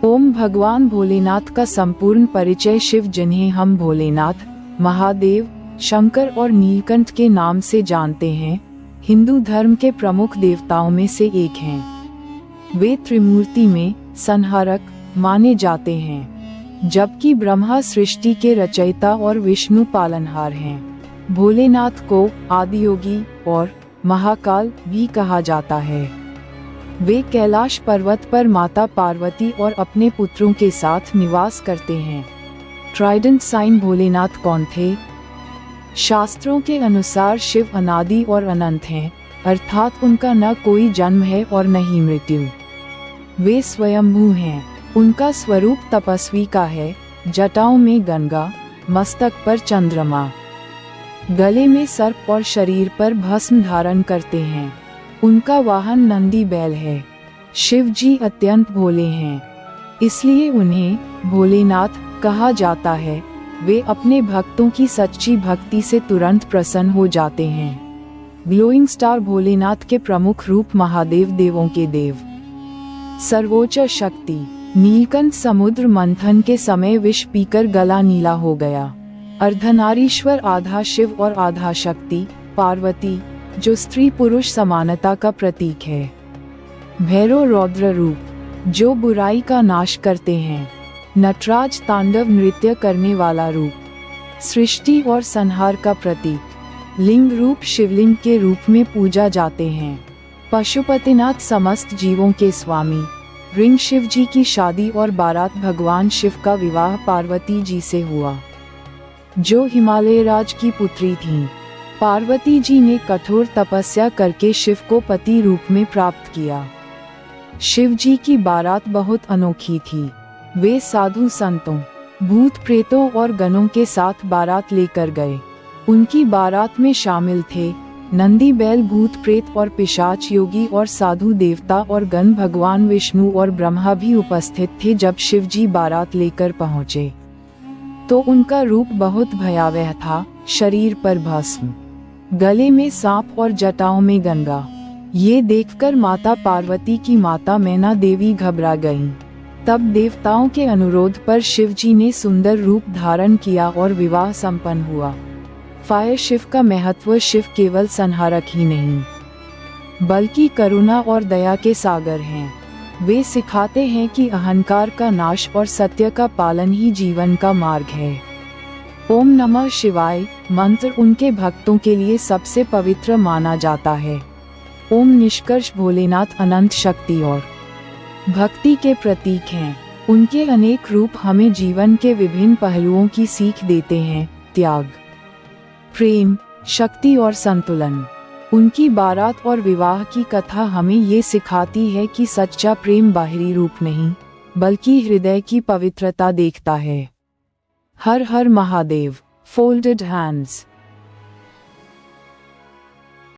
ओम भगवान भोलेनाथ का संपूर्ण परिचय शिव, जिन्हें हम भोलेनाथ, महादेव, शंकर और नीलकंठ के नाम से जानते हैं, हिंदू धर्म के प्रमुख देवताओं में से एक हैं। वे त्रिमूर्ति में संहारक माने जाते हैं, जबकि ब्रह्मा सृष्टि के रचयिता और विष्णु पालनहार हैं। भोलेनाथ को आदियोगी और महाकाल भी कहा जाता है। वे कैलाश पर्वत पर माता पार्वती और अपने पुत्रों के साथ निवास करते हैं। ट्राइडेंट साइन भोलेनाथ कौन थे? शास्त्रों के अनुसार शिव अनादि और अनंत हैं, अर्थात उनका न कोई जन्म है और न ही मृत्यु। वे स्वयंभू हैं। उनका स्वरूप तपस्वी का है। जटाओं में गंगा, मस्तक पर चंद्रमा, गले में सर्प और शरीर पर भस्म धारण करते हैं। उनका वाहन नंदी बैल है। शिव जी अत्यंत भोले हैं, इसलिए उन्हें भोलेनाथ कहा जाता है। वे अपने भक्तों की सच्ची भक्ति से तुरंत प्रसन्न हो जाते हैं। ग्लोइंग स्टार भोलेनाथ के प्रमुख रूप महादेव, देवों के देव। सर्वोच्च शक्ति नीलकंठ समुद्र मंथन के समय विष पीकर गला नीला हो गया। अर्धनारीश्वर आधा शिव और आधा शक्ति पार्वती, जो स्त्री पुरुष समानता का प्रतीक है। भैरव रौद्र रूप, जो बुराई का नाश करते हैं। नटराज तांडव नृत्य करने वाला रूप, सृष्टि और संहार का प्रतीक। लिंग रूप शिवलिंग के रूप में पूजा जाते हैं। पशुपतिनाथ समस्त जीवों के स्वामी। रिंग शिव जी की शादी और बारात भगवान शिव का विवाह पार्वती जी से हुआ, जो हिमालय राज की पुत्री थीं। पार्वती जी ने कठोर तपस्या करके शिव को पति रूप में प्राप्त किया। शिव जी की बारात बहुत अनोखी थी। वे साधु संतों, भूत प्रेतों और गणों के साथ बारात लेकर गए। उनकी बारात में शामिल थे नंदी बैल, भूत प्रेत और पिशाच, योगी और साधु, देवता और गण, भगवान विष्णु और ब्रह्मा भी उपस्थित थे। जब शिव जी बारात लेकर पहुँचे तो उनका रूप बहुत भयावह था। शरीर पर भस्म, गले में सांप और जटाओं में गंगा। ये देखकर माता पार्वती की माता मैना देवी घबरा गईं। तब देवताओं के अनुरोध पर शिव जी ने सुंदर रूप धारण किया और विवाह संपन्न हुआ। फायर शिव का महत्व, शिव केवल संहारक ही नहीं बल्कि करुणा और दया के सागर हैं। वे सिखाते हैं कि अहंकार का नाश और सत्य का पालन ही जीवन का मार्ग है। ओम नमः शिवाय मंत्र उनके भक्तों के लिए सबसे पवित्र माना जाता है। ओम निष्कर्ष भोलेनाथ अनंत शक्ति और भक्ति के प्रतीक हैं। उनके अनेक रूप हमें जीवन के विभिन्न पहलुओं की सीख देते हैं। त्याग, प्रेम, शक्ति और संतुलन। उनकी बारात और विवाह की कथा हमें ये सिखाती है कि सच्चा प्रेम बाहरी रूप नहीं बल्कि हृदय की पवित्रता देखता है। हर हर महादेव। Folded hands.